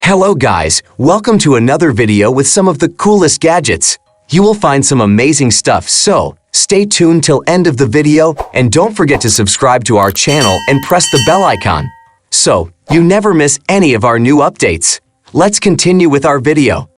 Hello guys, welcome to another video with some of the coolest gadgets. You will find some amazing stuff, so stay tuned till end of the video and don't forget to subscribe to our channel and press the bell icon, so you never miss any of our new updates. Let's continue with our video.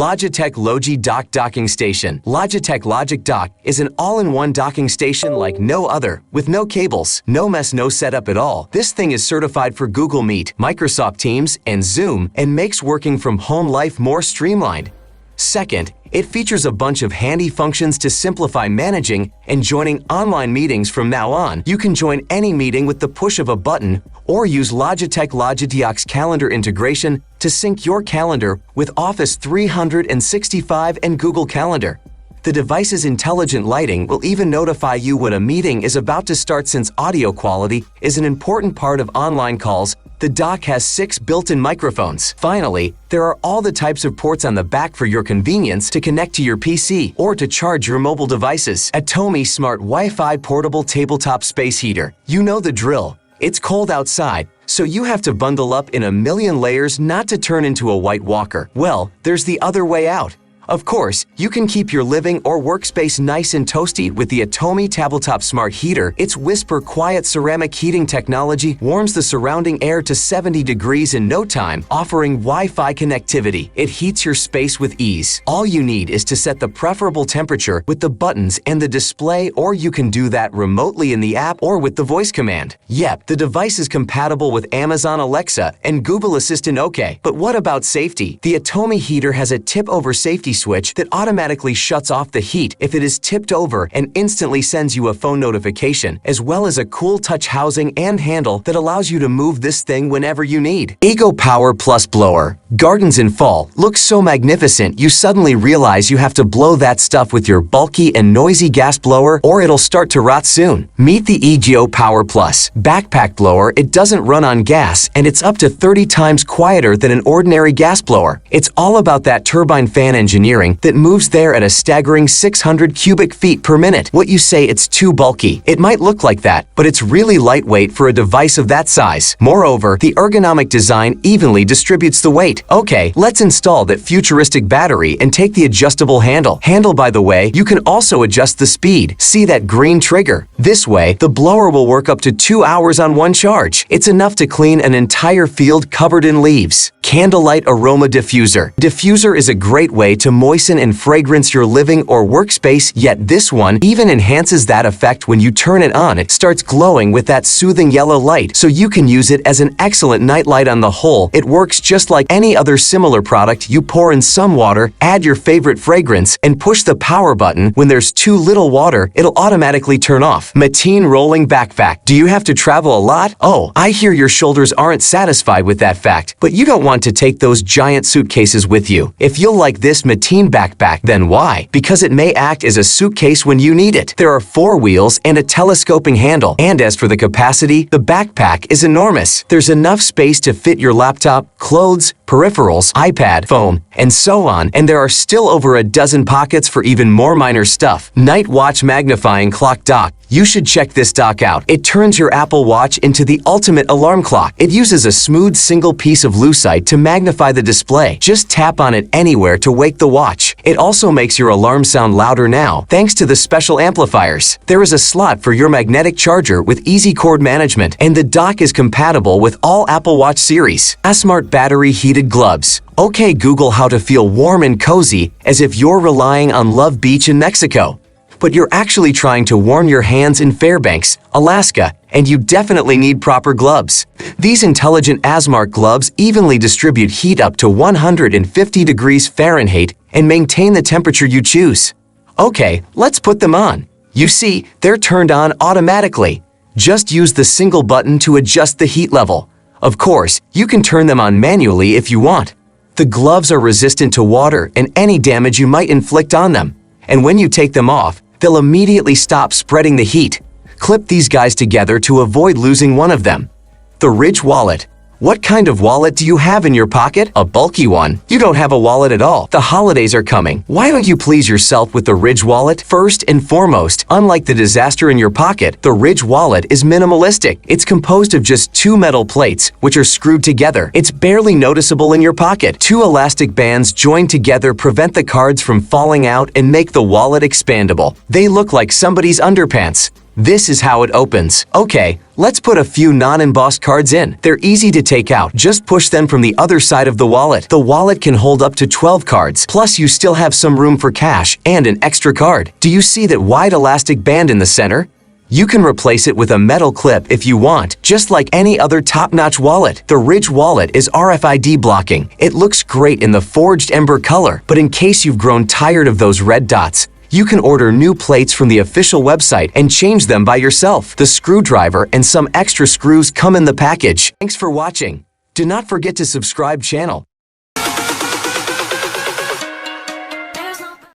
Logitech Logie Docking Station. Logitech Logic Dock is an all-in-one docking station like no other, with no cables, no mess, no setup at all. This thing is certified for Google Meet, Microsoft Teams, and Zoom, and makes working from home life more streamlined. Second, it features a bunch of handy functions to simplify managing and joining online meetings from now on. You can join any meeting with the push of a button or use Logitech calendar integration to sync your calendar with Office 365 and Google Calendar. The device's intelligent lighting will even notify you when a meeting is about to start. Since audio quality is an important part of online calls, the dock has 6 built-in microphones. Finally, there are all the types of ports on the back for your convenience to connect to your PC or to charge your mobile devices. Atomi Smart Wi-Fi Portable Tabletop Space Heater. You know the drill. It's cold outside, so you have to bundle up in a million layers not to turn into a White Walker. Well, there's the other way out. Of course, you can keep your living or workspace nice and toasty with the Atomi Tabletop Smart Heater. Its whisper quiet ceramic heating technology warms the surrounding air to 70 degrees in no time, offering Wi-Fi connectivity. It heats your space with ease. All you need is to set the preferable temperature with the buttons and the display, or you can do that remotely in the app or with the voice command. Yep, the device is compatible with Amazon Alexa and Google Assistant OK. But what about safety? The Atomi heater has a tip-over safety switch that automatically shuts off the heat if it is tipped over and instantly sends you a phone notification, as well as a cool touch housing and handle that allows you to move this thing whenever you need. Ego Power Plus Blower. Gardens in fall look so magnificent you suddenly realize you have to blow that stuff with your bulky and noisy gas blower or it'll start to rot soon. Meet the Ego Power Plus Backpack Blower. It doesn't run on gas and it's up to 30 times quieter than an ordinary gas blower. It's all about that turbine fan engineering that moves there at a staggering 600 cubic feet per minute. What you say it's too bulky. It might look like that, but it's really lightweight for a device of that size. Moreover, the ergonomic design evenly distributes the weight. Okay, let's install that futuristic battery and take the adjustable handle. By the way, you can also adjust the speed. See that green trigger? This way, the blower will work up to 2 hours on one charge. It's enough to clean an entire field covered in leaves. Candlelight Aroma Diffuser. Diffuser is a great way to moisten and fragrance your living or workspace, yet this one even enhances that effect when you turn it on. It starts glowing with that soothing yellow light, so you can use it as an excellent nightlight. On the whole, it works just like any other similar product. You pour in some water, add your favorite fragrance, and push the power button. When there's too little water, it'll automatically turn off. Mateen Rolling Backpack. Do you have to travel a lot? Oh, I hear your shoulders aren't satisfied with that fact, but you don't want to take those giant suitcases with you. If you'll like this Mateen backpack, then why? Because it may act as a suitcase when you need it. There are 4 wheels and a telescoping handle. And as for the capacity, the backpack is enormous. There's enough space to fit your laptop, clothes, peripherals, iPad, phone, and so on, and there are still over a dozen pockets for even more minor stuff. Night Watch Magnifying Clock Dock. You should check this dock out. It turns your Apple Watch into the ultimate alarm clock. It uses a smooth single piece of lucite to magnify the display. Just tap on it anywhere to wake the watch. It also makes your alarm sound louder now, thanks to the special amplifiers. There is a slot for your magnetic charger with easy cord management, and the dock is compatible with all Apple Watch series. Smart Battery Heated Gloves. Okay, Google how to feel warm and cozy as if you're relying on Love Beach in Mexico. But you're actually trying to warm your hands in Fairbanks, Alaska, and you definitely need proper gloves. These intelligent ASMART gloves evenly distribute heat up to 150 degrees Fahrenheit and maintain the temperature you choose. Okay, let's put them on. You see, they're turned on automatically. Just use the single button to adjust the heat level. Of course, you can turn them on manually if you want. The gloves are resistant to water and any damage you might inflict on them. And when you take them off, they'll immediately stop spreading the heat. Clip these guys together to avoid losing one of them. The Ridge Wallet. What kind of wallet do you have in your pocket? A bulky one? You don't have a wallet at all. The holidays are coming. Why don't you please yourself with the Ridge wallet? First and foremost, unlike the disaster in your pocket, the Ridge wallet is minimalistic. It's composed of just 2 metal plates, which are screwed together. It's barely noticeable in your pocket. 2 elastic bands joined together prevent the cards from falling out and make the wallet expandable. They look like somebody's underpants. This is how it opens. Okay, let's put a few non-embossed cards in. They're easy to take out. Just push them from the other side of the wallet. The wallet can hold up to 12 cards. Plus, you still have some room for cash and an extra card. Do you see that wide elastic band in the center? You can replace it with a metal clip if you want, just like any other top-notch wallet. The Ridge wallet is RFID blocking. It looks great in the forged ember color, but in case you've grown tired of those red dots, you can order new plates from the official website and change them by yourself. The screwdriver and some extra screws come in the package. Thanks for watching. Do not forget to subscribe channel.